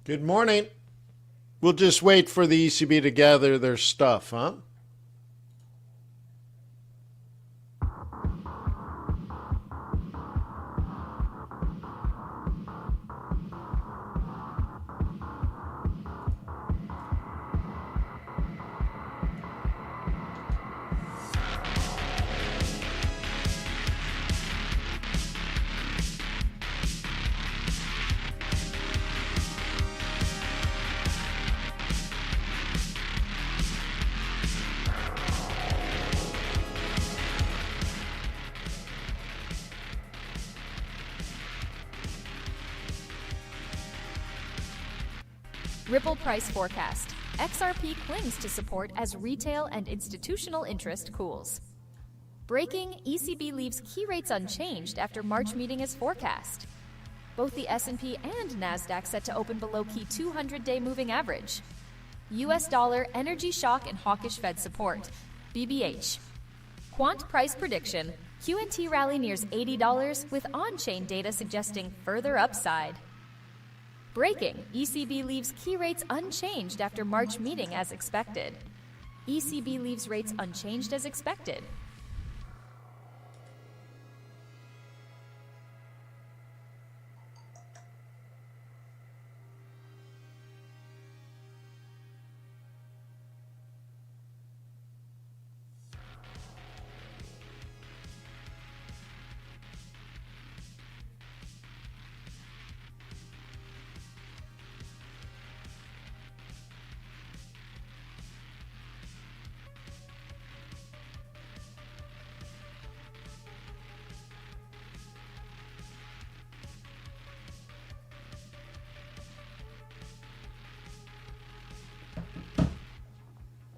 Good morning. We'll just wait for the ECB to gather their stuff, huh? Ripple price forecast. XRP clings to support as retail and institutional interest cools. Breaking, ECB leaves key rates unchanged after March meeting as forecast. Both the S&P and Nasdaq set to open below key 200-day moving average. US dollar energy shock and hawkish Fed support. BBH. Quant price prediction. QNT rally nears $80 with on-chain data suggesting further upside. Breaking, ECB leaves key rates unchanged after March meeting as expected. ECB leaves rates unchanged as expected.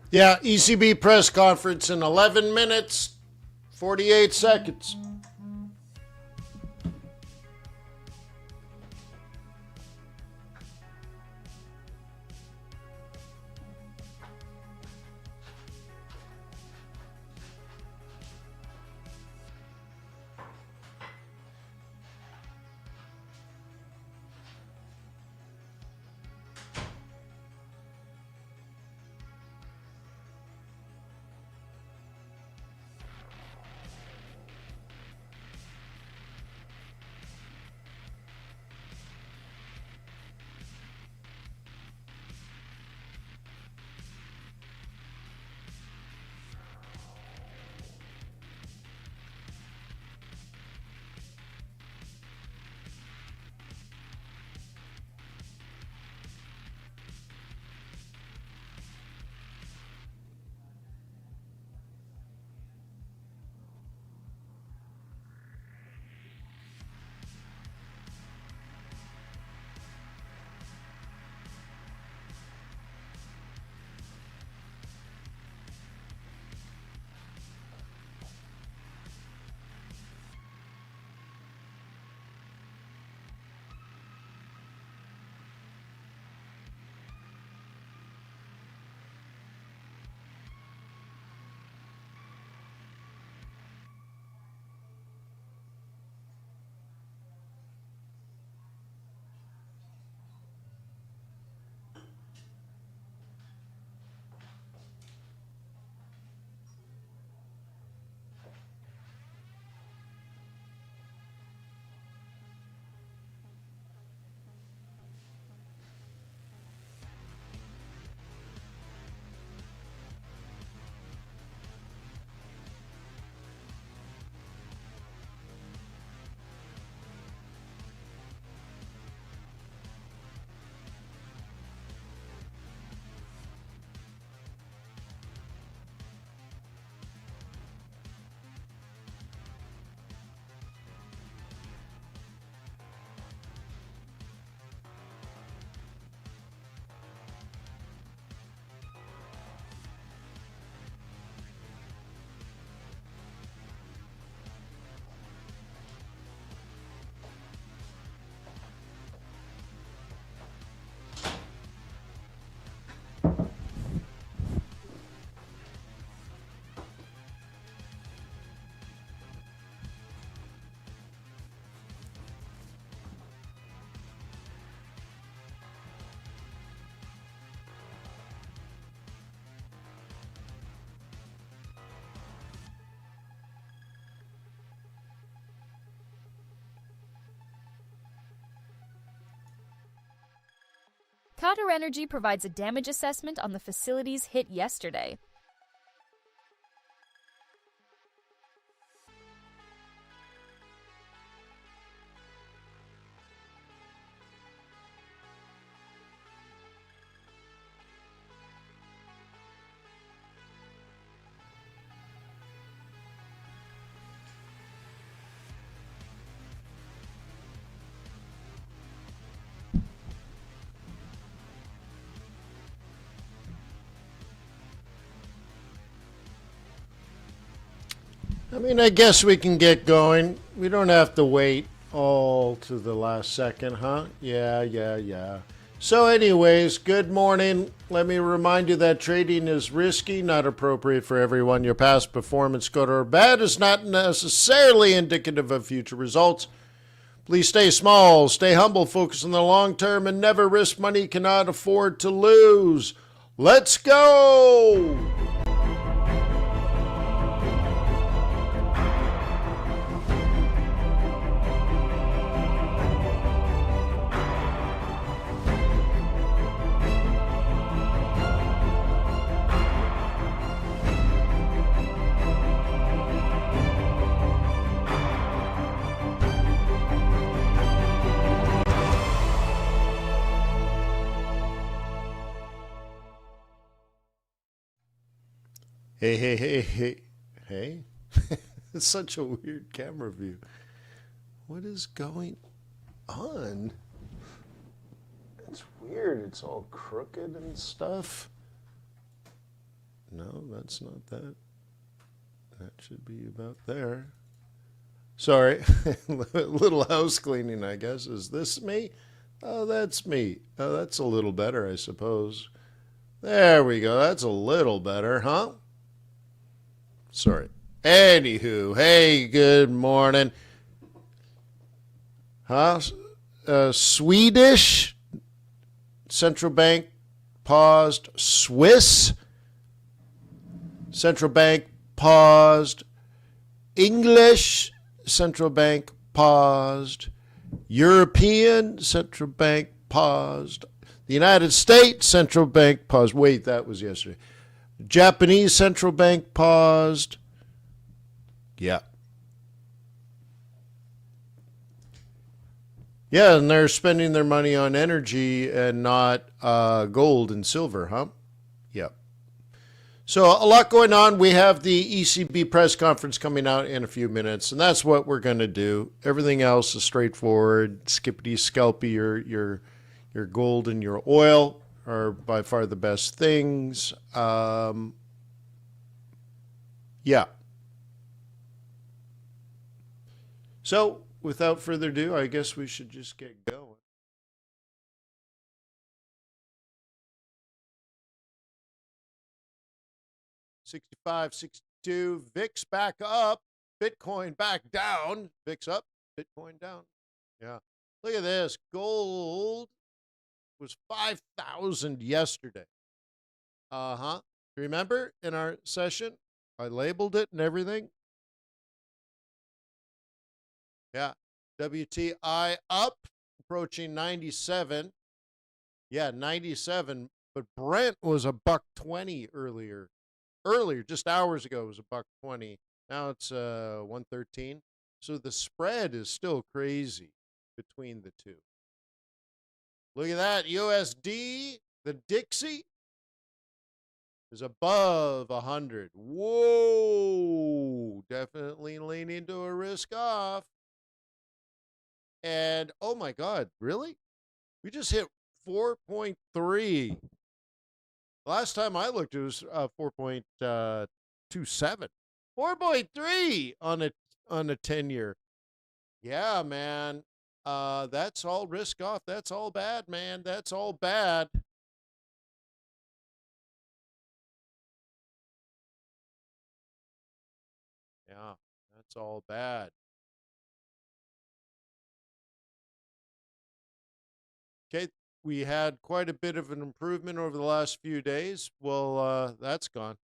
Yeah, ECB Press Conference in 11 minutes, 48 seconds. Qatar Energy provides a damage assessment on the facilities hit yesterday. I mean, I guess we can get going. We don't have to wait all to the last second, huh? Yeah. So anyways, good morning. Let me remind you that trading is risky, not appropriate for everyone. Your past performance, good or bad, is not necessarily indicative of future results. Please stay small, stay humble, focus on the long term, and never risk money you cannot afford to lose. Let's go! Hey. It's such a weird camera view. What is going on? It's weird. It's all crooked and stuff. No, that's not that. That should be about there. Sorry. Little house cleaning, I guess. Is this me? Oh, that's me. Oh, that's a little better, I suppose. There we go. That's a little better, huh? Sorry. Anywho, hey, good morning. Swedish central bank paused. Swiss central bank paused. English central bank paused. European central bank paused. The United States central bank paused. Wait, that was yesterday. Japanese central bank paused. Yeah. Yeah, and they're spending their money on energy and not gold and silver, huh? Yep. So a lot going on. We have the ECB Press Conference coming out in a few minutes, and that's what we're going to do. Everything else is straightforward. Skippity-scalpy, your gold and your oil are by far the best things. Yeah. So, without further ado, I guess we should just get going. $65, $62, VIX back up, Bitcoin back down. VIX up, Bitcoin down. Yeah. Look at this. Gold was 5,000 yesterday. Remember in our session, I labeled it and everything? Yeah. WTI up, approaching 97. Yeah, 97. But Brent was a $1.20 earlier. Just hours ago, it was a $1.20. Now it's 113. So the spread is still crazy between the two. Look at that. USD, the Dixie, is above 100. Whoa. Definitely leaning to a risk off. And, oh my God, really? We just hit 4.3. Last time I looked, it was 4.27. 4.3 on a 10-year. Yeah, man. That's all risk off. That's all bad, man. That's all bad. Yeah, that's all bad. Okay, we had quite a bit of an improvement over the last few days. Well, that's gone.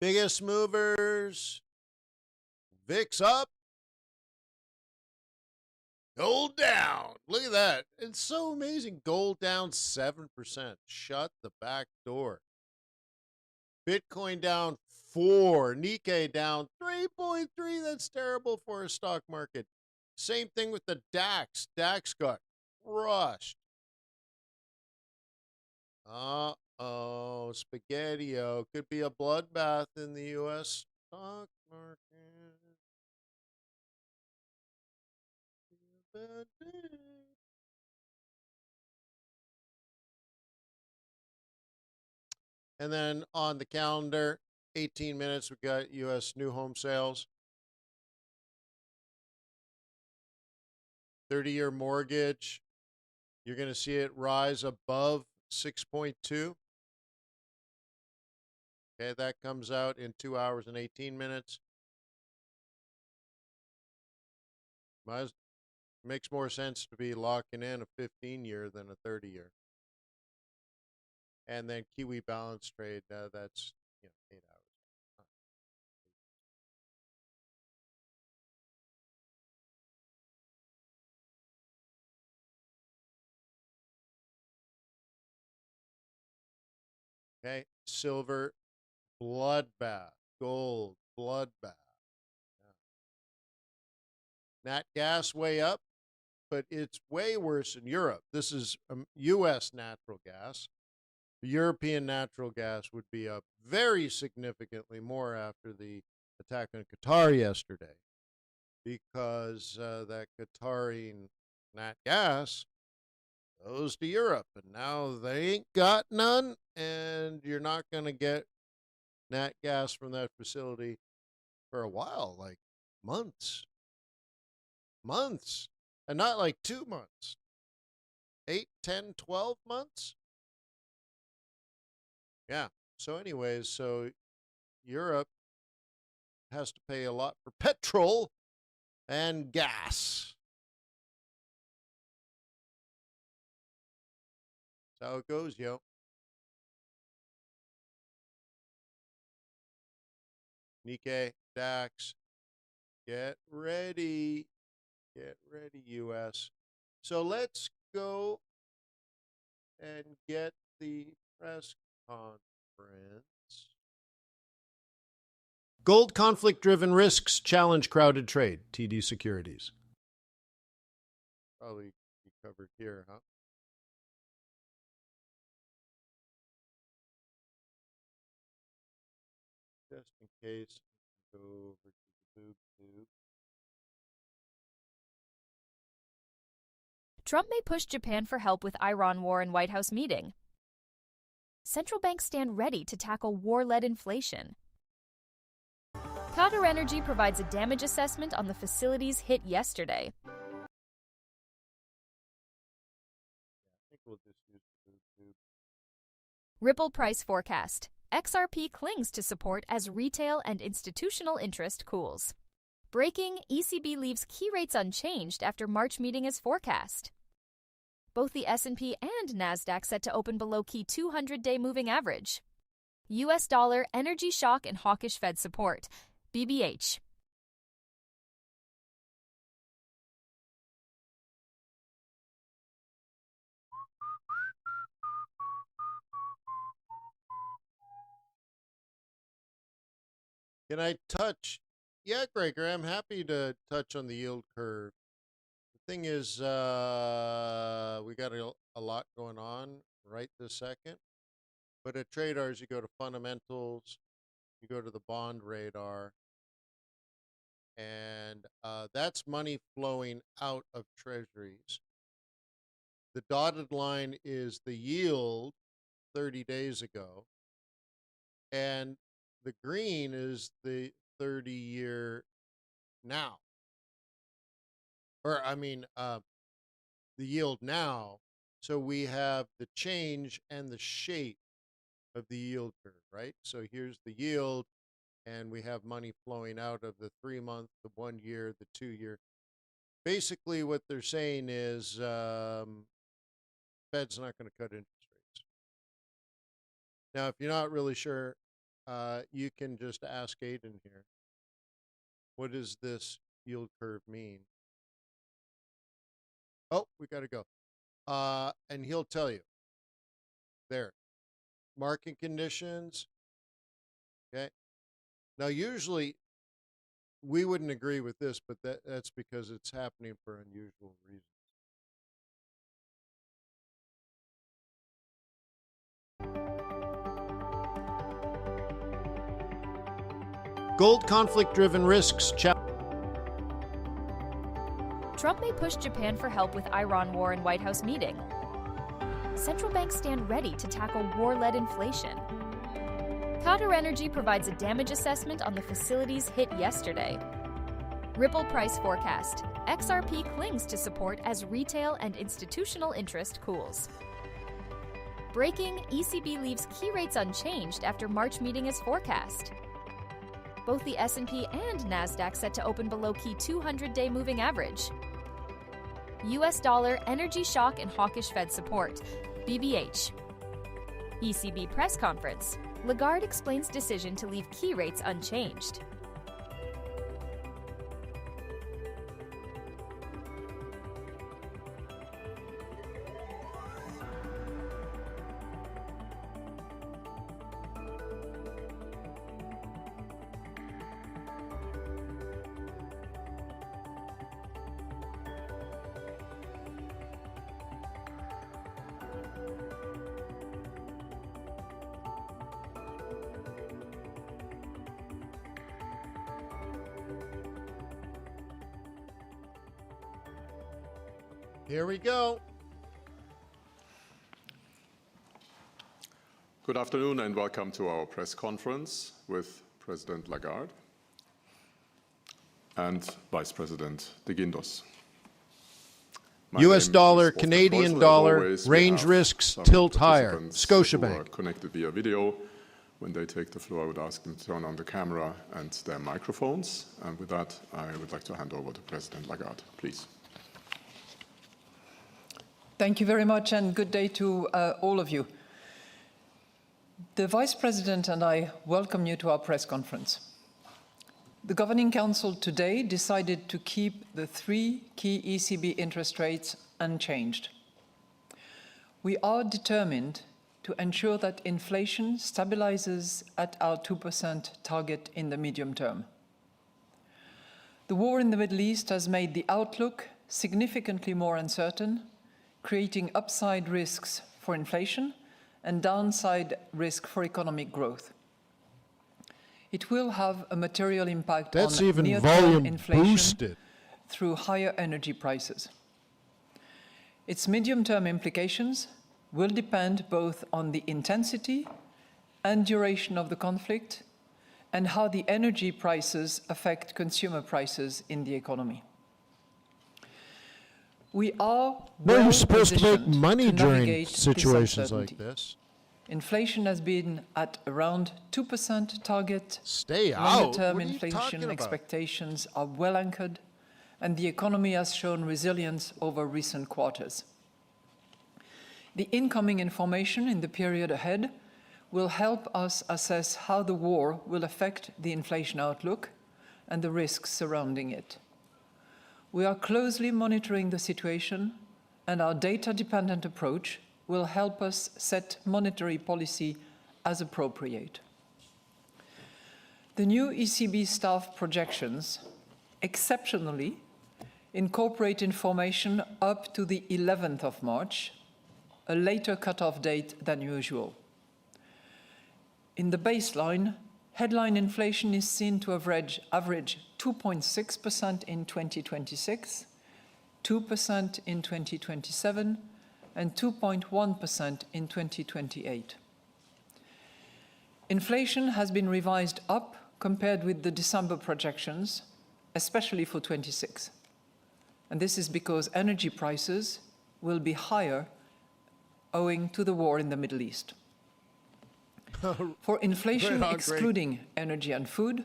Biggest movers, VIX up. Gold down. Look at that. It's so amazing. Gold down 7%. Shut the back door. Bitcoin down 4. Nikkei down 3.3. That's terrible for a stock market. Same thing with the DAX. DAX got crushed. Uh-oh. Spaghetti-o. Could be a bloodbath in the U.S. stock market. And then on the calendar, 18 minutes, we got U.S. new home sales. 30-year mortgage, you're going to see it rise above 6.2. Okay, that comes out in 2 hours and 18 minutes. Makes more sense to be locking in a 15-year than a 30-year. And then Kiwi balance trade, that's 8 hours. Okay, silver, bloodbath. Gold, bloodbath. Yeah. Nat gas way up, but it's way worse in Europe. This is U.S. natural gas. European natural gas would be up very significantly more after the attack on Qatar yesterday, because that Qatari nat gas goes to Europe, and now they ain't got none, and you're not going to get nat gas from that facility for a while, like months, and not like 2 months, 8, 10, 12 months. Yeah. So anyways, so Europe has to pay a lot for petrol and gas. That's how it goes, yo. Nikkei, DAX, get ready. Get ready, U.S. So let's go and get the press conference. Gold conflict-driven risks challenge crowded trade. TD Securities. Probably be covered here, huh? Just in case, go over to the boob tube. Trump may push Japan for help with Iran war in White House meeting. Central banks stand ready to tackle war-led inflation. Qatar Energy provides a damage assessment on the facilities hit yesterday. I think we'll just use the boob tube. Ripple price forecast. XRP clings to support as retail and institutional interest cools. Breaking, ECB leaves key rates unchanged after March meeting as forecast. Both the S&P and Nasdaq set to open below key 200-day moving average. US dollar, energy shock and hawkish Fed support. BBH. Can I touch? Yeah, Gregor, I'm happy to touch on the yield curve. The thing is, we got a lot going on right this second. But at TRADARS, you go to fundamentals, you go to the bond radar, and that's money flowing out of treasuries. The dotted line is the yield 30 days ago, and the green is the 30-year now. Or, I mean, the yield now. So we have the change and the shape of the yield curve, right? So here's the yield, and we have money flowing out of the 3-month, the 1 year, the 2 year. Basically, what they're saying is Fed's not going to cut interest rates. Now, if you're not really sure, you can just ask Aiden here. What does this yield curve mean? Oh, we got to go. And he'll tell you. There. Market conditions. Okay. Now, usually we wouldn't agree with this, but that's because it's happening for unusual reasons. Gold conflict-driven risks. Trump may push Japan for help with Iran war in White House meeting. Central banks stand ready to tackle war-led inflation. Qatar Energy provides a damage assessment on the facilities hit yesterday. Ripple price forecast. XRP clings to support as retail and institutional interest cools. Breaking, ECB leaves key rates unchanged after March meeting as forecast. Both the S&P and NASDAQ set to open below key 200-day moving average. US dollar, energy shock and hawkish Fed support. BBH. ECB Press Conference. Lagarde explains decision to leave key rates unchanged. Here we go. Good afternoon and welcome to our press conference with President Lagarde and Vice President de Guindos. US dollar, Canadian dollar, range risks tilt higher. Scotiabank. Connected via video. When they take the floor, I would ask them to turn on the camera and their microphones. And with that, I would like to hand over to President Lagarde, please. Thank you very much and good day to all of you. The Vice President and I welcome you to our press conference. The Governing Council today decided to keep the 3 key ECB interest rates unchanged. We are determined to ensure that inflation stabilizes at our 2% target in the medium term. The war in the Middle East has made the outlook significantly more uncertain, creating upside risks for inflation and downside risk for economic growth. It will have a material impact on near-term inflation boosted through higher energy prices. Its medium-term implications will depend both on the intensity and duration of the conflict and how the energy prices affect consumer prices in the economy. We are You're supposed to make money to during navigate situations this like uncertainty. this. Inflation has been at around 2% target. Stay out. Longer-term What are you talking inflation about? expectations are well anchored, and the economy has shown resilience over recent quarters. The incoming information in the period ahead will help us assess how the war will affect the inflation outlook and the risks surrounding it. We are closely monitoring the situation, and our data-dependent approach will help us set monetary policy as appropriate. The new ECB staff projections exceptionally incorporate information up to the 11th of March, a later cut-off date than usual. In the baseline, headline inflation is seen to average 2.6% in 2026, 2% in 2027, and 2.1% in 2028. Inflation has been revised up compared with the December projections, especially for 26. And this is because energy prices will be higher owing to the war in the Middle East. For inflation excluding energy and food,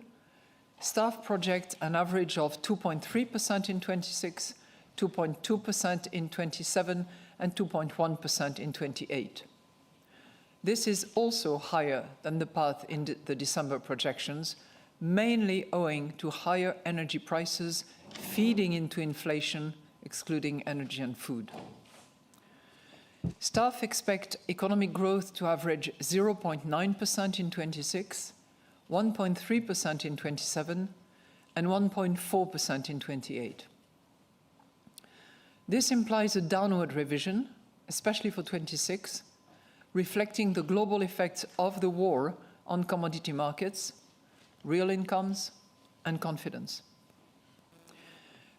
staff project an average of 2.3% in 26, 2.2% in 27, and 2.1% in 28. This is also higher than the path in the December projections, mainly owing to higher energy prices feeding into inflation, excluding energy and food. Staff expect economic growth to average 0.9% in 26, 1.3% in 27, and 1.4% in 28. This implies a downward revision, especially for 26, reflecting the global effects of the war on commodity markets, real incomes, and confidence.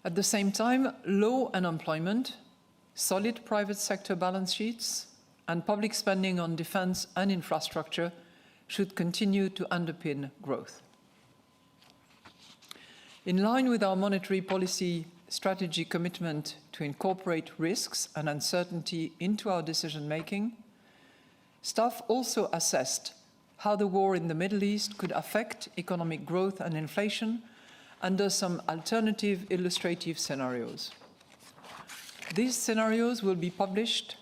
At the same time, low unemployment, solid private sector balance sheets, and public spending on defense and infrastructure should continue to underpin growth. In line with our monetary policy strategy commitment to incorporate risks and uncertainty into our decision-making, staff also assessed how the war in the Middle East could affect economic growth and inflation under some alternative illustrative scenarios. These scenarios will be published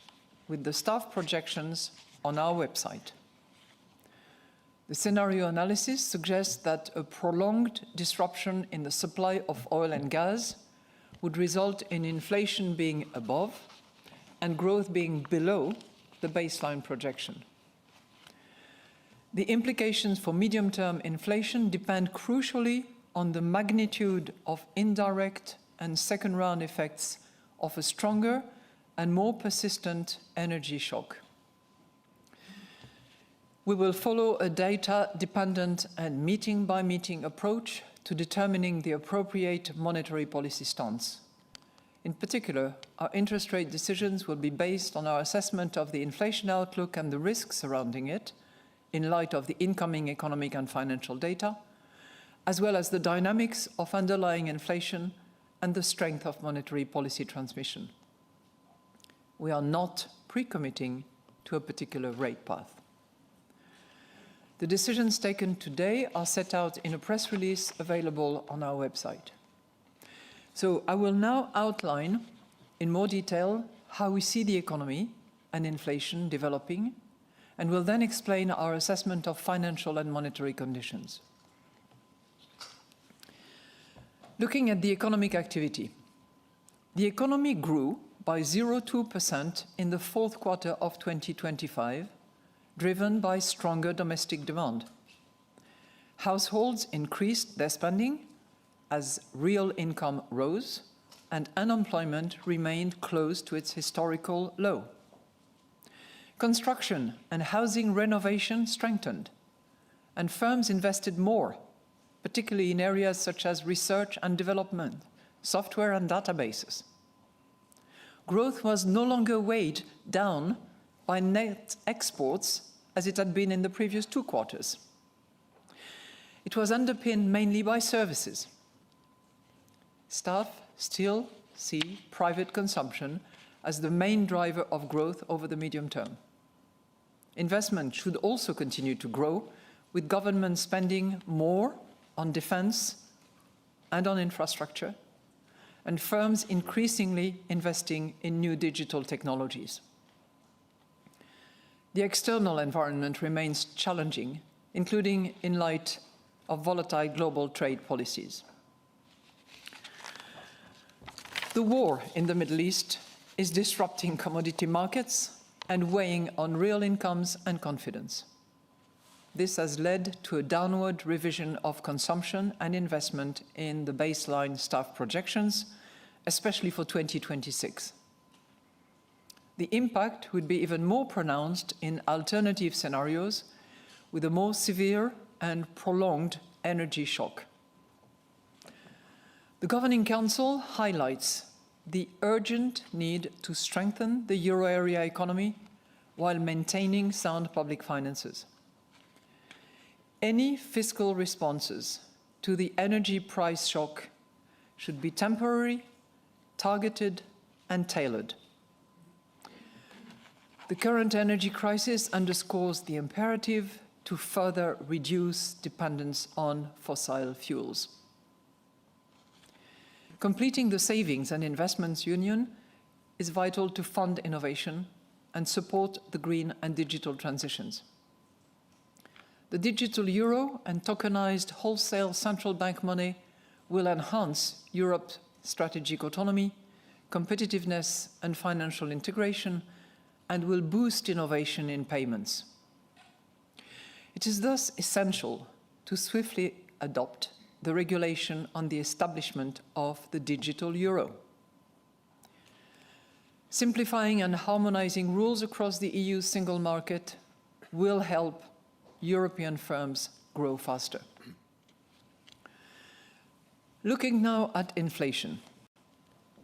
with the staff projections on our website. The scenario analysis suggests that a prolonged disruption in the supply of oil and gas would result in inflation being above and growth being below the baseline projection. The implications for medium-term inflation depend crucially on the magnitude of indirect and second-round effects of a stronger and more persistent energy shock. We will follow a data-dependent and meeting-by-meeting approach to determining the appropriate monetary policy stance. In particular, our interest rate decisions will be based on our assessment of the inflation outlook and the risks surrounding it, in light of the incoming economic and financial data, as well as the dynamics of underlying inflation and the strength of monetary policy transmission. We are not pre-committing to a particular rate path. The decisions taken today are set out in a press release available on our website. So I will now outline in more detail how we see the economy and inflation developing, and will then explain our assessment of financial and monetary conditions. Looking at the economic activity, the economy grew by 0.2% in the fourth quarter of 2025, driven by stronger domestic demand. Households increased their spending as real income rose and unemployment remained close to its historical low. Construction and housing renovation strengthened, and firms invested more, particularly in areas such as research and development, software and databases. Growth was no longer weighed down by net exports as it had been in the previous 2 quarters. It was underpinned mainly by services. Staff still see private consumption as the main driver of growth over the medium term. Investment should also continue to grow, with government spending more on defense and on infrastructure, and firms increasingly investing in new digital technologies. The external environment remains challenging, including in light of volatile global trade policies. The war in the Middle East is disrupting commodity markets and weighing on real incomes and confidence. This has led to a downward revision of consumption and investment in the baseline staff projections, especially for 2026. The impact would be even more pronounced in alternative scenarios with a more severe and prolonged energy shock. The Governing Council highlights the urgent need to strengthen the euro area economy while maintaining sound public finances. Any fiscal responses to the energy price shock should be temporary, targeted, and tailored. The current energy crisis underscores the imperative to further reduce dependence on fossil fuels. Completing the Savings and Investments Union is vital to fund innovation and support the green and digital transitions. The digital euro and tokenized wholesale central bank money will enhance Europe's strategic autonomy, competitiveness and financial integration, and will boost innovation in payments. It is thus essential to swiftly adopt the regulation on the establishment of the digital euro. Simplifying and harmonizing rules across the EU's single market will help European firms grow faster. Looking now at inflation.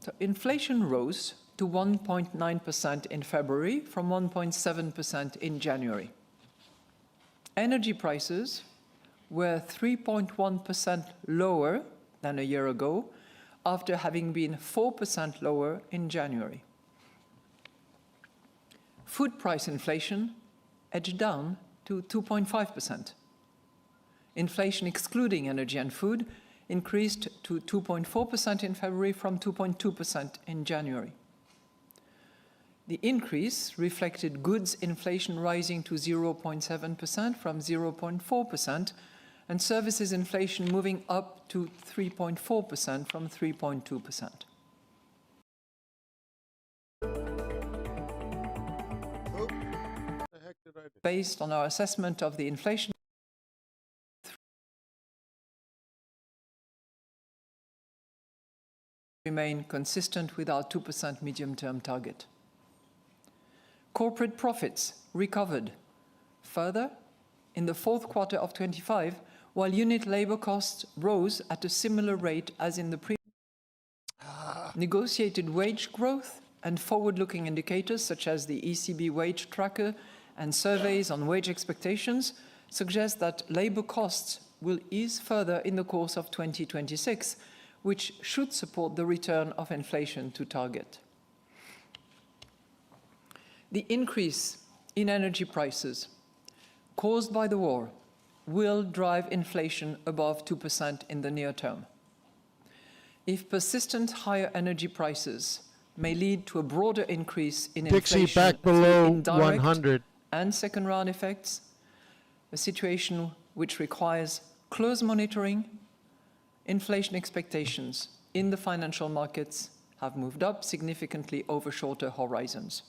So inflation rose to 1.9% in February from 1.7% in January. Energy prices were 3.1% lower than a year ago, after having been 4% lower in January. Food price inflation edged down to 2.5%. Inflation excluding energy and food increased to 2.4% in February from 2.2% in January. The increase reflected goods inflation rising to 0.7% from 0.4%, and services inflation moving up to 3.4% from 3.2%. Based on our assessment of the inflation, remain consistent with our 2% medium-term target. Corporate profits recovered further in the fourth quarter of 25, while unit labor costs rose at a similar rate as in the previous. Negotiated wage growth and forward-looking indicators such as the ECB wage tracker and surveys on wage expectations suggest that labor costs will ease further in the course of 2026, which should support the return of inflation to target. The increase in energy prices caused by the war will drive inflation above 2% in the near term. If persistent higher energy prices may lead to a broader increase in Dixie, inflation back below through indirect 100. and second-round effects, a situation which requires close monitoring, inflation expectations in the financial markets have moved up significantly over shorter horizons.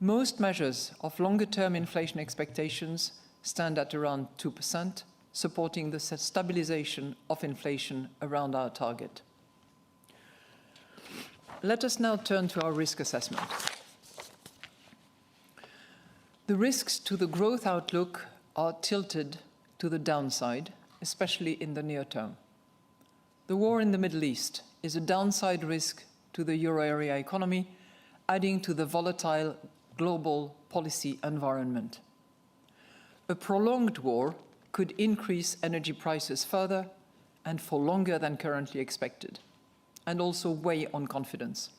Most measures of longer-term inflation expectations stand at around 2%, supporting the stabilization of inflation around our target. Let us now turn to our risk assessment. The risks to the growth outlook are tilted to the downside, especially in the near term. The war in the Middle East is a downside risk to the euro area economy, adding to the volatile global policy environment. A prolonged war could increase energy prices further and for longer than currently expected, and also weigh on confidence.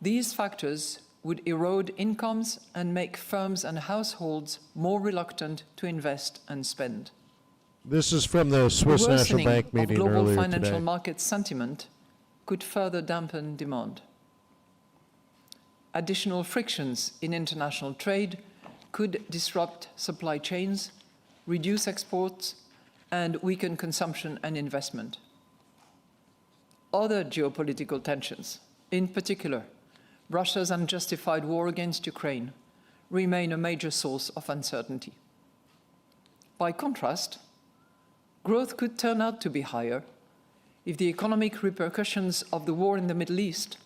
These factors would erode incomes and make firms and households more reluctant to invest and spend. This is from the Swiss National Bank meeting global earlier financial today. market sentiment could further dampen demand. Additional frictions in international trade could disrupt supply chains, reduce exports, and weaken consumption and investment. Other geopolitical tensions, in particular, Russia's unjustified war against Ukraine, remain a major source of uncertainty. By contrast, growth could turn out to be higher if the economic repercussions of the war in the Middle East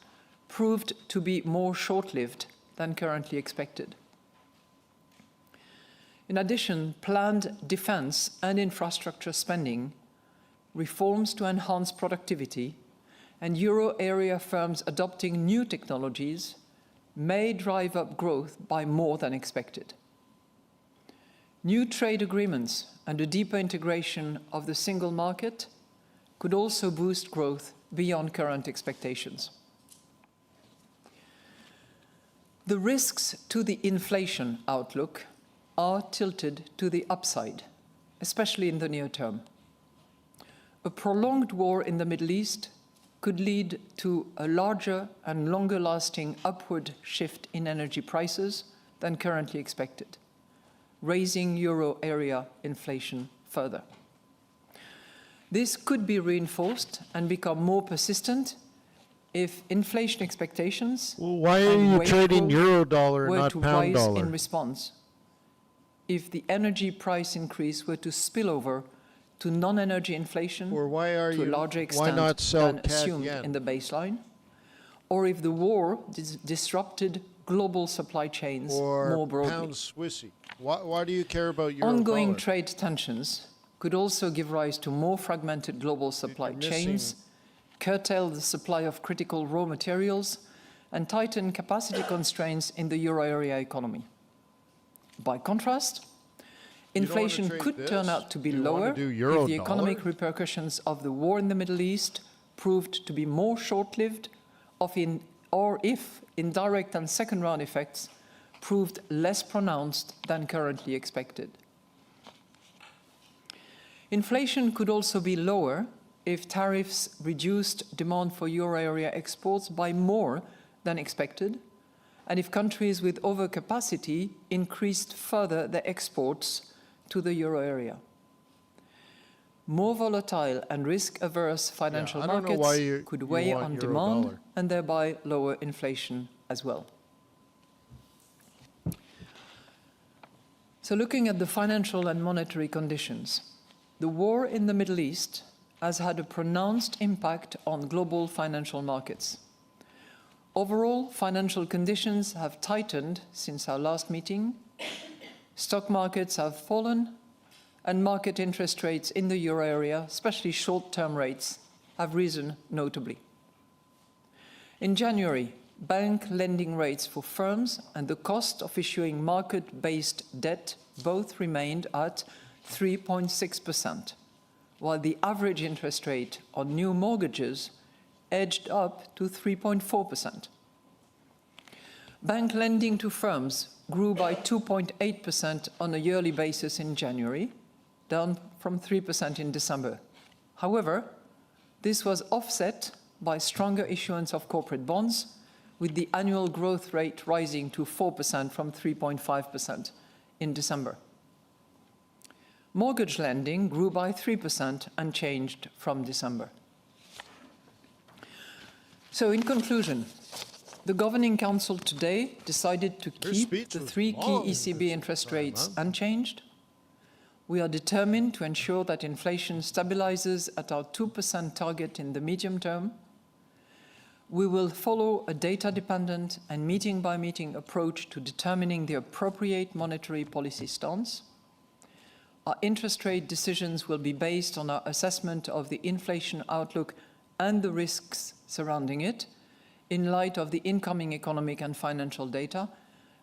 proved to be more short-lived than currently expected. In addition, planned defense and infrastructure spending, reforms to enhance productivity, and euro area firms adopting new technologies may drive up growth by more than expected. New trade agreements and a deeper integration of the single market could also boost growth beyond current expectations. The risks to the inflation outlook are tilted to the upside, especially in the near term. A prolonged war in the Middle East could lead to a larger and longer-lasting upward shift in energy prices than currently expected, raising euro area inflation further. This could be reinforced and become more persistent if inflation expectations Why are you trading euro dollar, were not to pound rise dollar? in response, if the energy price increase were to spill over to non-energy inflation Or why are to a you? larger Why extent not sell than CAD assumed yen? in the baseline, or if the war disrupted global supply chains Or more broadly. pound Swissy? Why do you care about euro Ongoing dollar? trade tensions could also give rise to more fragmented global supply You're chains, missing- curtail the supply of critical raw materials, and tighten capacity constraints in the euro area economy. By contrast, inflation trade could turn this? out to be Do you wanna lower do euro if the economic dollar? repercussions of the war in the Middle East proved to be more short-lived, or if indirect and second-round effects proved less pronounced than currently expected. Inflation could also be lower if tariffs reduced demand for euro area exports by more than expected, and if countries with overcapacity increased further their exports to the euro area. More volatile and risk-averse financial I don't know markets why you could weigh want on euro demand dollar. and thereby lower inflation as well. So looking at the financial and monetary conditions, the war in the Middle East has had a pronounced impact on global financial markets. Overall, financial conditions have tightened since our last meeting. Stock markets have fallen, and market interest rates in the euro area, especially short-term rates, have risen notably. In January, bank lending rates for firms and the cost of issuing market-based debt both remained at 3.6%, while the average interest rate on new mortgages edged up to 3.4%. Bank lending to firms grew by 2.8% on a yearly basis in January, down from 3% in December. However, this was offset by stronger issuance of corporate bonds, with the annual growth rate rising to 4% from 3.5% in December. Mortgage lending grew by 3% unchanged from December. So in conclusion, the Governing Council today decided to keep the three key ECB interest rates unchanged. We are determined to ensure that inflation stabilizes at our 2% target in the medium term. We will follow a data-dependent and meeting-by-meeting approach to determining the appropriate monetary policy stance. Our interest rate decisions will be based on our assessment of the inflation outlook and the risks surrounding it, in light of the incoming economic and financial data,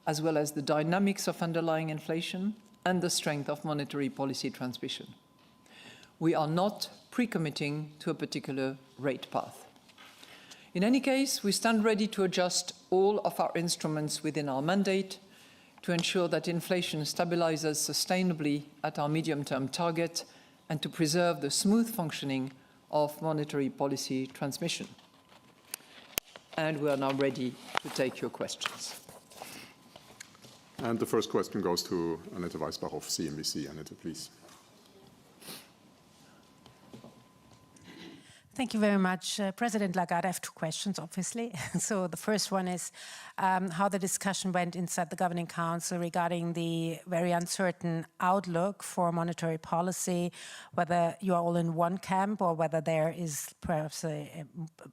as well as the dynamics of underlying inflation and the strength of monetary policy transmission. We are not pre-committing to a particular rate path. In any case, we stand ready to adjust all of our instruments within our mandate to ensure that inflation stabilizes sustainably at our medium-term target and to preserve the smooth functioning of monetary policy transmission. And we are now ready to take your questions. And the first question goes to Annette Weisbach of CNBC. Annette, please. Thank you very much. President Lagarde, I have two questions, obviously. So the first one is how the discussion went inside the Governing Council regarding the very uncertain outlook for monetary policy, whether you are all in one camp or whether there is perhaps a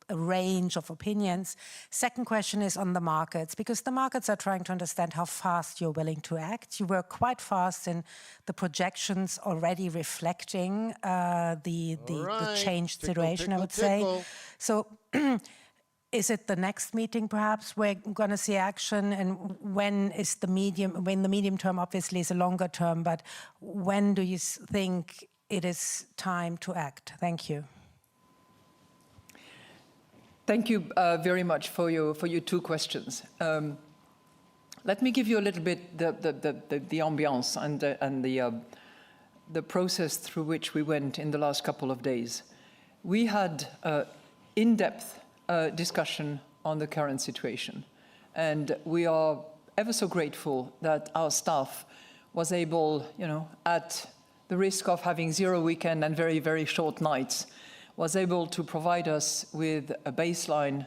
range of opinions. Second question is on the markets, because the markets are trying to understand how fast you're willing to act. You were quite fast in the projections already reflecting the changed situation, I would say. So is it the next meeting perhaps we're going to see action, and when the medium term obviously is a longer term, but when do you think it is time to act? Thank you. Thank you very much for your two questions. Let me give you a little bit the ambiance and the process through which we went in the last couple of days. We had in-depth discussion on the current situation, and we are ever so grateful that our staff was able, at the risk of having 0 weekend and very, very short nights, was able to provide us with a baseline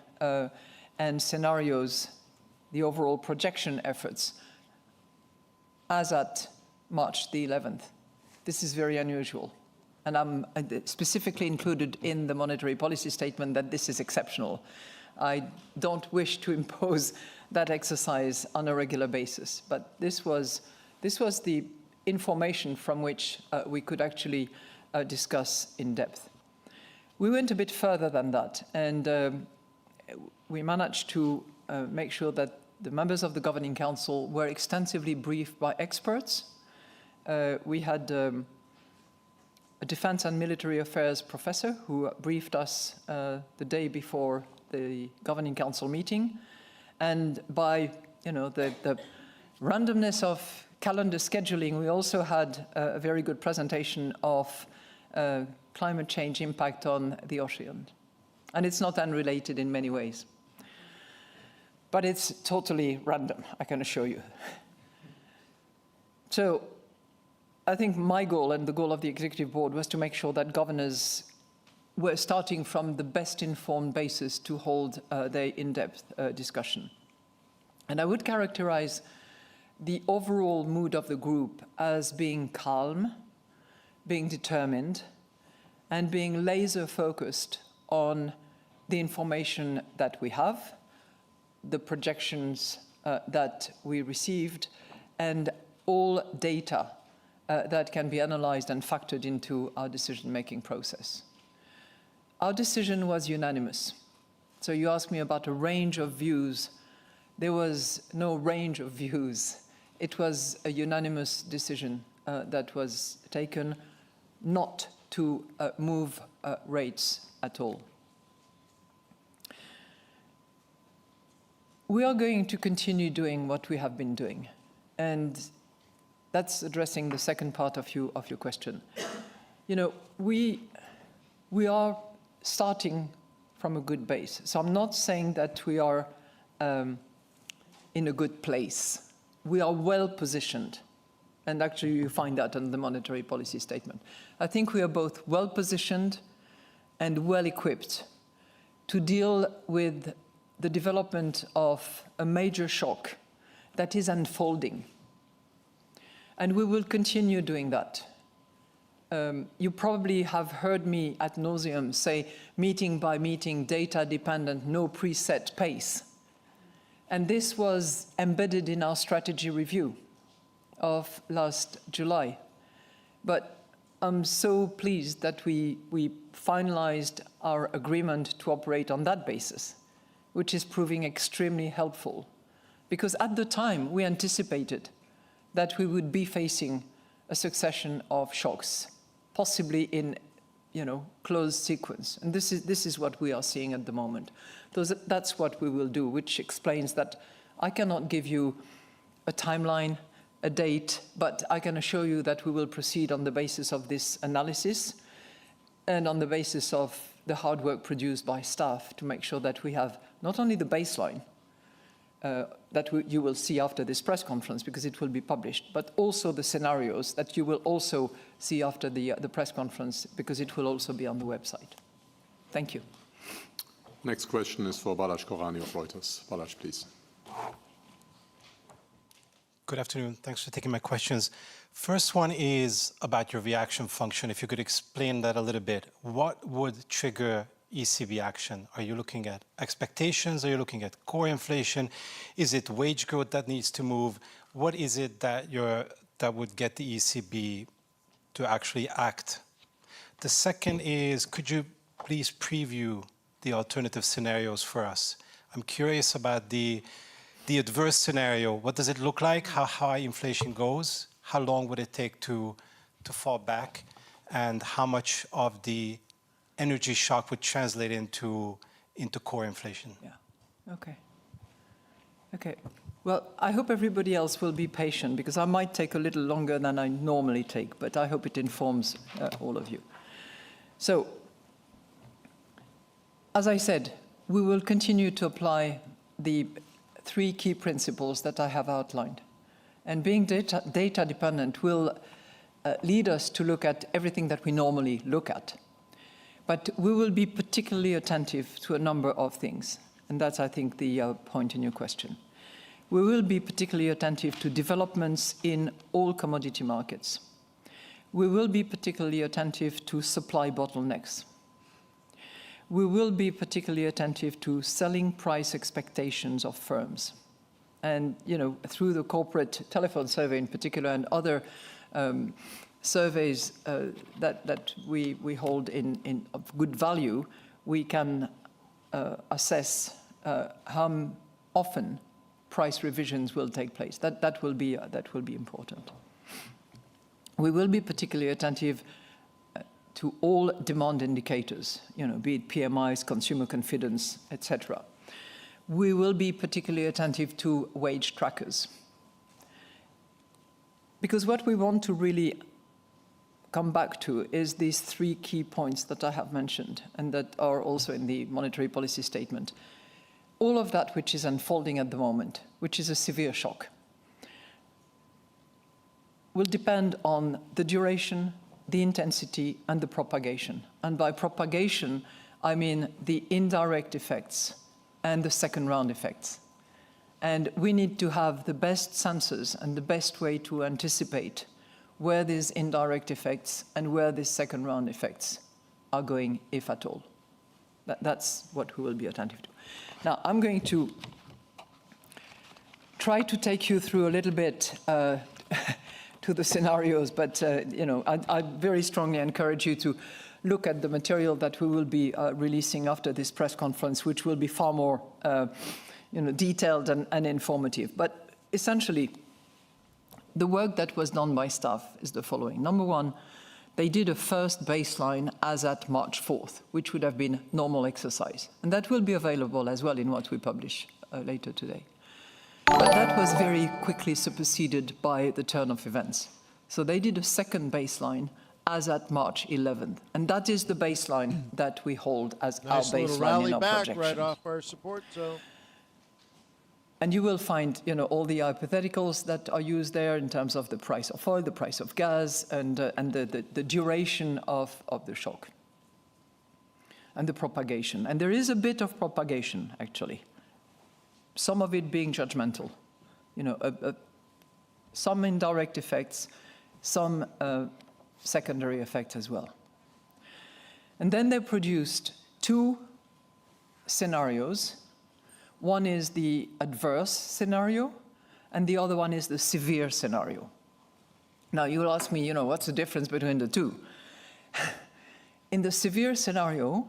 and scenarios, the overall projection efforts, as at March the 11th. This is very unusual. And I'm specifically included in the monetary policy statement that this is exceptional. I don't wish to impose that exercise on a regular basis, but this was the information from which we could actually discuss in depth. We went a bit further than that, and we managed to make sure that the members of the Governing Council were extensively briefed by experts. We had a Defense and Military Affairs professor who briefed us the day before the Governing Council meeting. And by the randomness of calendar scheduling, we also had a very good presentation of climate change impact on the ocean. And it's not unrelated in many ways. But it's totally random, I can assure you. So I think my goal and the goal of the Executive Board was to make sure that governors were starting from the best informed basis to hold their in-depth discussion. And I would characterize the overall mood of the group as being calm, being determined, and being laser focused on the information that we have, the projections that we received, and all data that can be analyzed and factored into our decision-making process. Our decision was unanimous. So you asked me about a range of views. There was no range of views. It was a unanimous decision that was taken not to move rates at all. We are going to continue doing what we have been doing. And that's addressing the second part of your question. We are starting from a good base. So I'm not saying that we are in a good place. We are well positioned. And actually, you find that in the monetary policy statement. I think we are both well positioned and well equipped to deal with the development of a major shock that is unfolding. And we will continue doing that. You probably have heard me ad nauseum say, meeting by meeting, data dependent, no preset pace. And this was embedded in our strategy review of last July. But I'm so pleased that we finalized our agreement to operate on that basis, which is proving extremely helpful. Because at the time, we anticipated that we would be facing a succession of shocks, possibly in closed sequence. And this is what we are seeing at the moment. That's what we will do, which explains that I cannot give you a timeline, a date, but I can assure you that we will proceed on the basis of this analysis and on the basis of the hard work produced by staff to make sure that we have not only the baseline that you will see after this press conference because it will be published, but also the scenarios that you will also see after the press conference because it will also be on the website. Thank you. Next question is for Balázs Korányi of Reuters. Balázs, please. Good afternoon. Thanks for taking my questions. First one is about your reaction function. If you could explain that a little bit. What would trigger ECB action? Are you looking at expectations? Are you looking at core inflation? Is it wage growth that needs to move? What is it that would get the ECB to actually act? The second is, could you please preview the alternative scenarios for us? I'm curious about the adverse scenario. What does it look like? How high inflation goes? How long would it take to fall back? And how much of the energy shock would translate into core inflation? Yeah. Okay. Well, I hope everybody else will be patient because I might take a little longer than I normally take, but I hope it informs all of you. So, as I said, we will continue to apply the three key principles that I have outlined. And being data dependent will lead us to look at everything that we normally look at. But we will be particularly attentive to a number of things. And that's, I think, the point in your question. We will be particularly attentive to developments in all commodity markets. We will be particularly attentive to supply bottlenecks. We will be particularly attentive to selling price expectations of firms. And, through the corporate telephone survey in particular and other surveys that we hold of good value, we can assess how often price revisions will take place. That will be important. We will be particularly attentive to all demand indicators, be it PMIs, consumer confidence, etc. We will be particularly attentive to wage trackers. Because what we want to really come back to is these three key points that I have mentioned and that are also in the monetary policy statement. All of that which is unfolding at the moment, which is a severe shock, will depend on the duration, the intensity, and the propagation. And by propagation, I mean the indirect effects and the second round effects. And we need to have the best sensors and the best way to anticipate where these indirect effects and where these second round effects are going, if at all. That's what we will be attentive to. Now, I'm going to try to take you through a little bit to the scenarios, but I very strongly encourage you to look at the material that we will be releasing after this press conference, which will be far more detailed and informative. But essentially, the work that was done by staff is the following. Number one, they did a first baseline as at March 4th, which would have been normal exercise. And that will be available as well in what we publish later today. But that was very quickly superseded by the turn of events. So they did a second baseline as at March 11th. And that is the baseline that we hold as our baseline in our projection. Right off our support zone. And you will find, all the hypotheticals that are used there in terms of the price of oil, the price of gas, and the duration of the shock and the propagation. And there is a bit of propagation, actually. Some of it being judgmental, some indirect effects, some secondary effects as well. And then they produced two scenarios. One is the adverse scenario, and the other one is the severe scenario. Now, you will ask me, what's the difference between the two? In the severe scenario,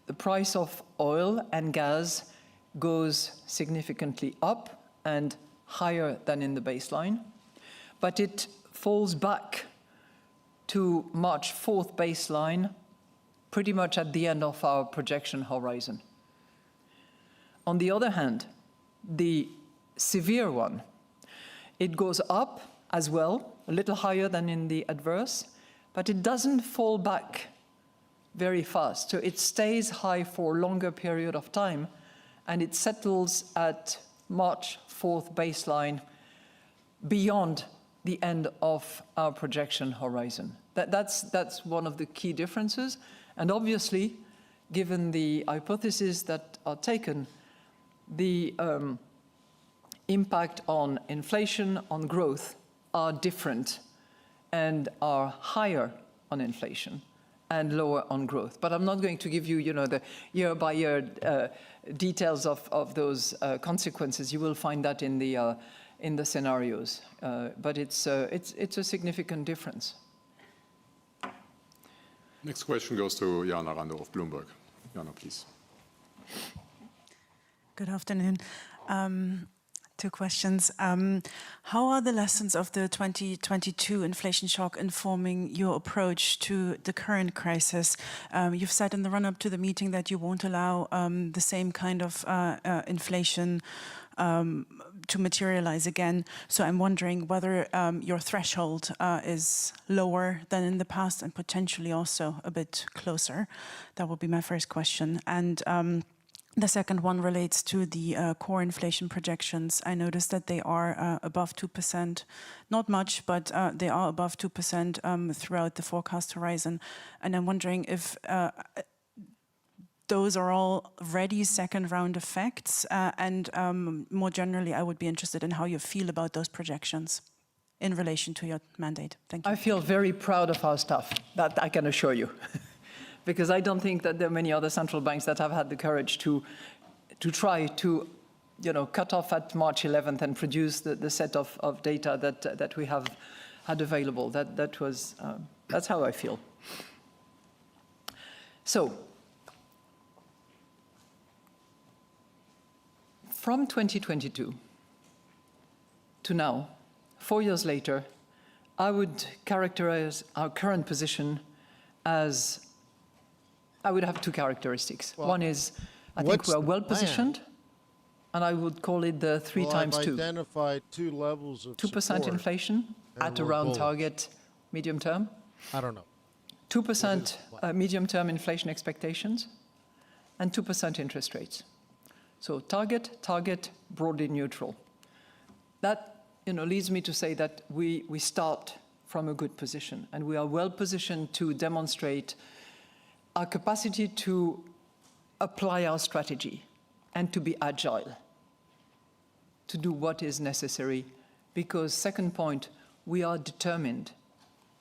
the price of oil and gas goes significantly up and higher than in the baseline, but it falls back to March 4th baseline pretty much at the end of our projection horizon. On the other hand, the severe one, it goes up as well, a little higher than in the adverse, but it doesn't fall back very fast. So it stays high for a longer period of time, and it settles at March 4th baseline beyond the end of our projection horizon. That's one of the key differences. And obviously, given the hypotheses that are taken, the impact on inflation, on growth, are different and are higher on inflation and lower on growth. But I'm not going to give you, the year-by-year details of those consequences. You will find that in the scenarios. But it's a significant difference. Next question goes to Jana Rando of Bloomberg. Jana, please. Good afternoon. Two questions. How are the lessons of the 2022 inflation shock informing your approach to the current crisis? You've said in the run-up to the meeting that you won't allow the same kind of inflation to materialize again. So I'm wondering whether your threshold is lower than in the past and potentially also a bit closer. That would be my first question. And The second one relates to the core inflation projections. I noticed that they are above 2%, not much, but they are above 2% throughout the forecast horizon. And I'm wondering if those are all ready second round effects. And more generally, I would be interested in how you feel about those projections in relation to your mandate. Thank you. I feel very proud of our staff, that I can assure you. Because I don't think that there are many other central banks that have had the courage to try to, cut off at March 11th and produce the set of data that we have had available. That's how I feel. So, from 2022 to now, 4 years later, I would characterize our current position as, I would have two characteristics. Well, one is, I think we are well positioned, and I would call it the 3 times 2. I've identified 2 levels of 2% support, inflation at we're around bullish. target medium term. I don't know. 2% medium term inflation expectations, and 2% interest rates. So target, broadly neutral. That leads me to say that we start from a good position, and we are well positioned to demonstrate our capacity to apply our strategy and to be agile, to do what is necessary, because, second point, we are determined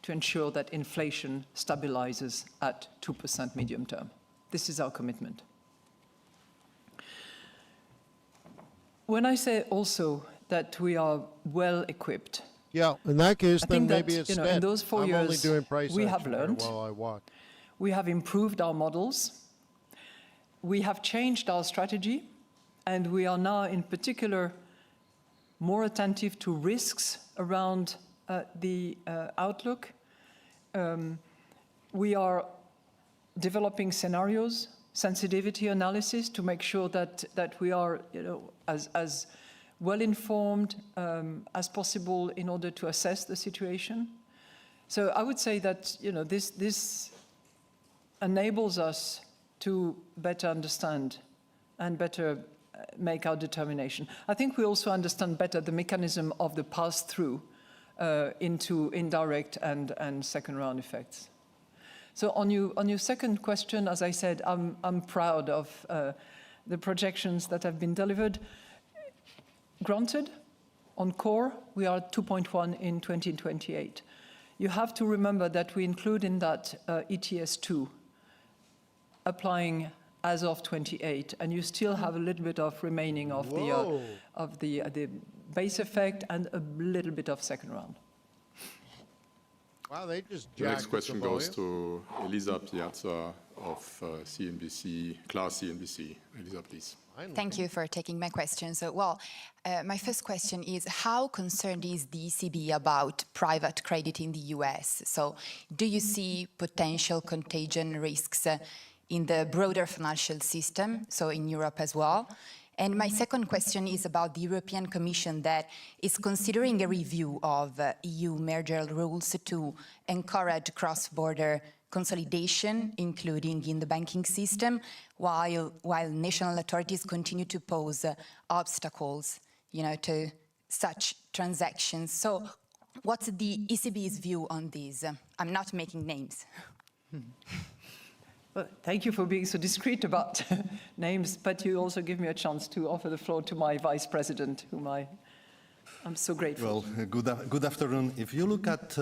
to ensure that inflation stabilizes at 2% medium term. This is our commitment. When I say also that we are well equipped, Yeah, in that case, I then think that, maybe it's in those 4 I'm only years, doing price we have action here learned. while I walk. We have improved our models, we have changed our strategy, and we are now in particular more attentive to risks around the outlook. We are developing scenarios, sensitivity analysis to make sure that we are as well informed as possible in order to assess the situation. So I would say that this enables us to better understand and better make our determination. I think we also understand better the mechanism of the pass-through into indirect and second round effects. So on your second question, as I said, I'm proud of the projections that have been delivered. Granted, on core, we are at 2.1 in 2028. You have to remember that we include in that ETS2 applying as of 28, and you still have a little bit of remaining of the base effect and a little bit of second round. Wow, they just The next jacked question the goes volume. to Elisa Piazza of CNBC, Class CNBC. Elisa, please. Thank you for taking my question. So, my first question is, how concerned is the ECB about private credit in the US? So, do you see potential contagion risks in the broader financial system, so in Europe as well? And my second question is about the European Commission that is considering a review of EU merger rules to encourage cross-border consolidation, including in the banking system, while national authorities continue to pose obstacles, to such transactions. So, what's the ECB's view on this? I'm not making names. Well, thank you for being so discreet about names, but you also give me a chance to offer the floor to my vice president, whom I'm so grateful. Well, good afternoon. If you look at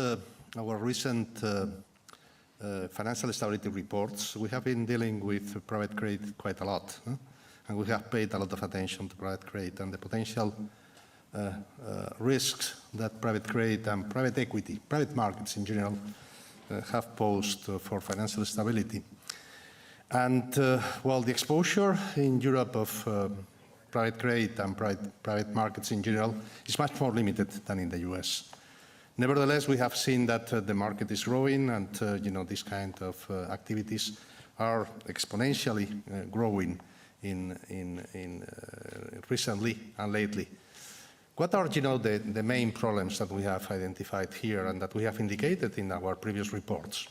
our recent financial stability reports, we have been dealing with private credit quite a lot, and we have paid a lot of attention to private credit and the potential risks that private credit and private equity, private markets in general, have posed for financial stability. And well, the exposure in Europe of private credit and private markets in general is much more limited than in the US. Nevertheless, we have seen that the market is growing, and these kind of activities are exponentially growing in recently and lately. What are the main problems that we have identified here and that we have indicated in our previous reports?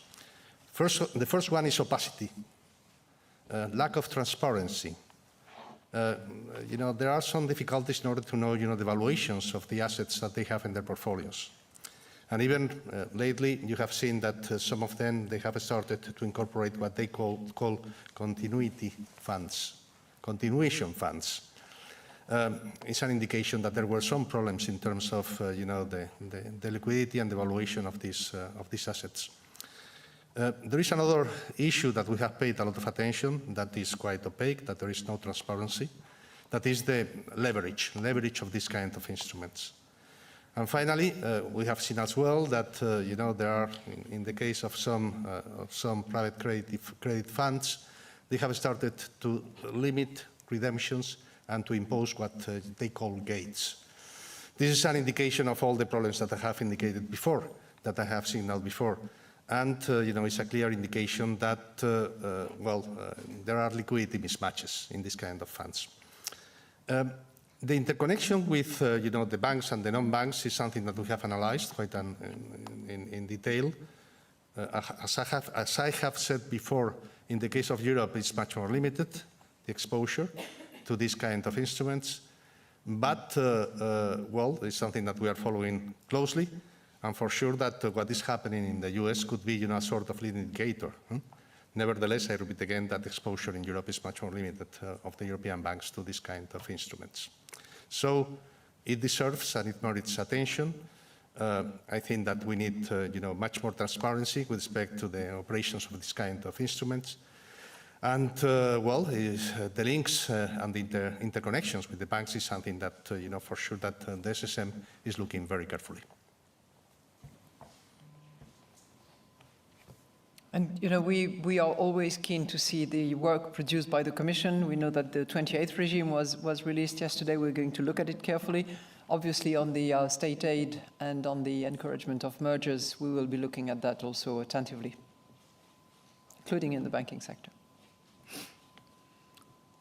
The first one is opacity. Lack of transparency there are some difficulties in order to know, the valuations of the assets that they have in their portfolios. And even lately, you have seen that some of them, they have started to incorporate what they call continuation funds. It's an indication that there were some problems in terms of, the liquidity and the valuation of these assets. There is another issue that we have paid a lot of attention that is quite opaque, that there is no transparency. That is the leverage of this kind of instruments. And finally, we have seen as well that, there are, in the case of some private credit funds, they have started to limit redemptions and to impose what they call gates. This is an indication of all the problems that I have indicated before, that I have signaled before. And, it's a clear indication that, there are liquidity mismatches in this kind of funds. The interconnection with, the banks and the non-banks is something that we have analyzed quite in detail. As I have said before, in the case of Europe, it's much more limited, the exposure to this kind of instruments. But, it's something that we are following closely. And for sure that what is happening in the US could be, a sort of leading indicator. Nevertheless, I repeat again that exposure in Europe is much more limited of the European banks to this kind of instruments. So it deserves and it merits attention. I think that we need, much more transparency with respect to the operations of this kind of instruments. And, the links and the interconnections with the banks is something that, for sure that the SSM is looking very carefully. And, we are always keen to see the work produced by the Commission. We know that the 28th regime was released yesterday. We're going to look at it carefully. Obviously, on the state aid and on the encouragement of mergers, we will be looking at that also attentively, including in the banking sector.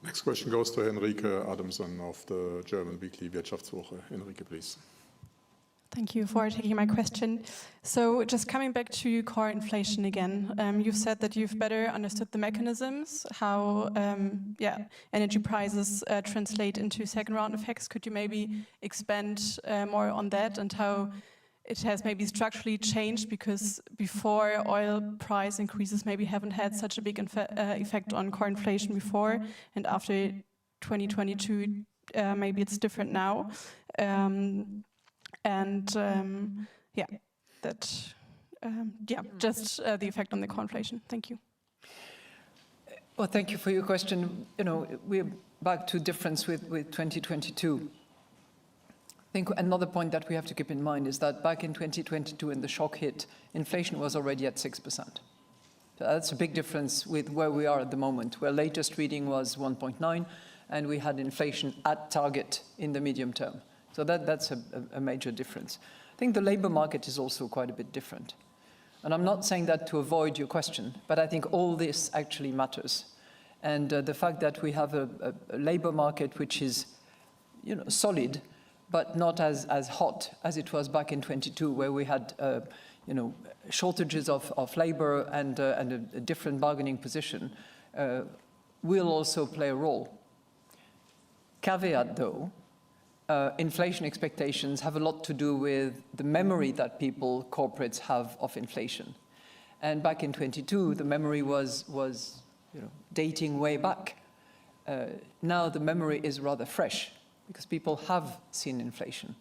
Next question goes to Henrike Adamson of the German weekly Wirtschaftswoche. Henrike, please. Thank you for taking my question. So just coming back to core inflation again, you've said that you've better understood the mechanisms, how energy prices translate into second round effects. Could you maybe expand more on that and how it has maybe structurally changed, because before oil price increases maybe haven't had such a big effect on core inflation before, and after 2022 maybe it's different now. Just the effect on the core inflation. Thank you. Well, thank you for your question. We're back to difference with 2022. I think another point that we have to keep in mind is that back in 2022, when the shock hit, inflation was already at 6%. So that's a big difference with where we are at the moment, where latest reading was 1.9, and we had inflation at target in the medium term. So that's a major difference. I think the labor market is also quite a bit different. And I'm not saying that to avoid your question, but I think all this actually matters. And the fact that we have a labor market which is, solid, but not as hot as it was back in 22, where we had, shortages of labor and a different bargaining position, will also play a role. Caveat, though, inflation expectations have a lot to do with the memory that corporates have of inflation. And back in 22, the memory was dating way back. Now the memory is rather fresh because people have seen inflation.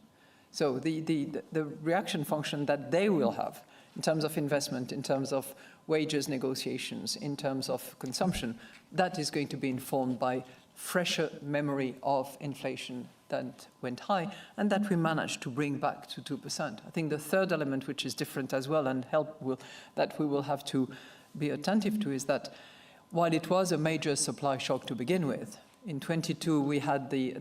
So the reaction function that they will have in terms of investment, in terms of wages negotiations, in terms of consumption, that is going to be informed by fresher memory of inflation that went high and that we managed to bring back to 2%. I think the third element, which is different as well and that we will have to be attentive to, is that while it was a major supply shock to begin with, in 22 we had the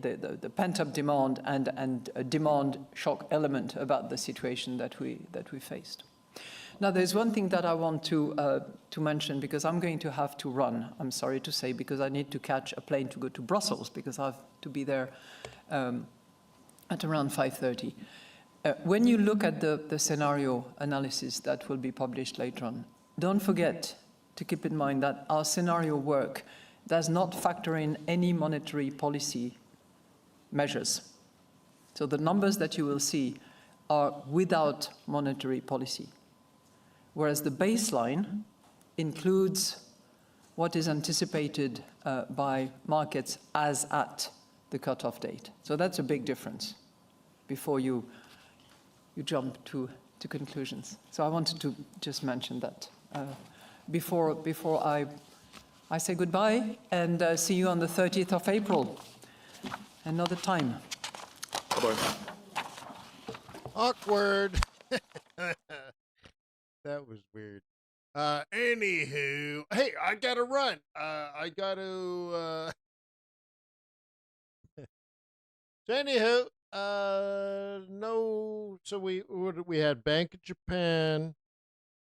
pent-up demand and a demand shock element about the situation that we faced. Now, there's one thing that I want to mention, because I'm going to have to run, I'm sorry to say, because I need to catch a plane to go to Brussels, because I have to be there at around 5:30. When you look at the scenario analysis that will be published later on, don't forget to keep in mind that our scenario work does not factor in any monetary policy measures. So the numbers that you will see are without monetary policy, whereas the baseline includes what is anticipated by markets as at the cutoff date. So that's a big difference before you jump to conclusions. So I wanted to just mention that before I say goodbye and see you on the 30th of April, another time. Bye-bye. Awkward. That was weird. Anywho, hey, I gotta run. I gotta. So anywho, no. So we had Bank of Japan,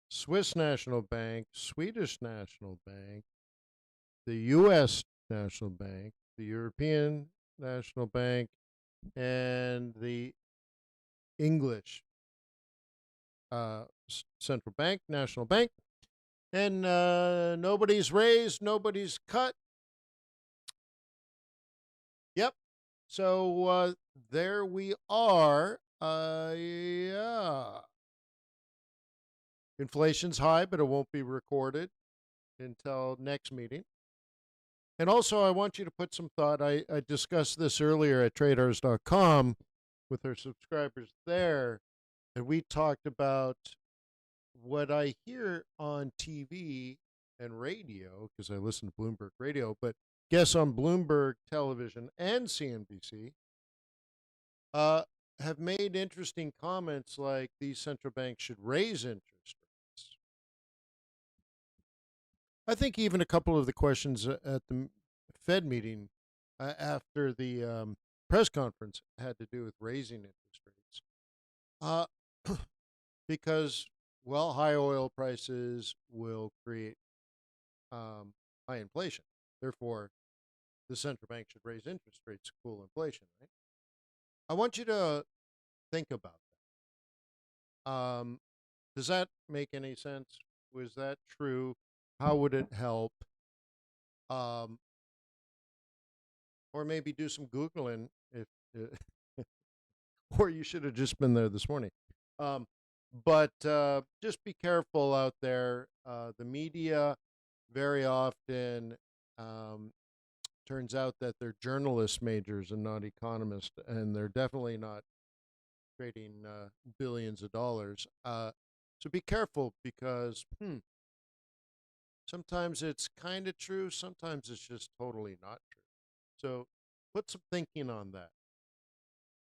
Swiss National Bank, Swedish National Bank, the U.S. National Bank, the European National Bank, and the English Central Bank, National Bank. And nobody's raised, nobody's cut. Yep. So there we are. Yeah. Inflation's high, but it won't be recorded until next meeting. And also, I want you to put some thought. I discussed this earlier at TRADARS.com with our subscribers there, and we talked about what I hear on TV and radio, because I listen to Bloomberg radio, but guests on Bloomberg television and CNBC have made interesting comments like these central banks should raise interest rates. I think even a couple of the questions at the Fed meeting after the press conference had to do with raising interest rates. Because, well, high oil prices will create high inflation. Therefore, the central bank should raise interest rates to cool inflation, right? I want you to think about that. Does that make any sense? Was that true? How would it help? Or maybe do some Googling if, or you should have just been there this morning. But just be careful out there. The media very often turns out that they're journalist majors and not economists, and they're definitely not trading billions of dollars. So be careful because sometimes it's kind of true, sometimes it's just totally not true. So put some thinking on that.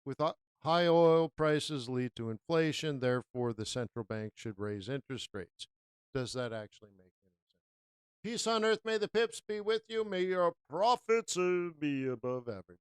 With high oil prices lead to inflation, therefore the central bank should raise interest rates. Does that actually make any sense? Peace on earth, may the pips be with you, may your profits be above average.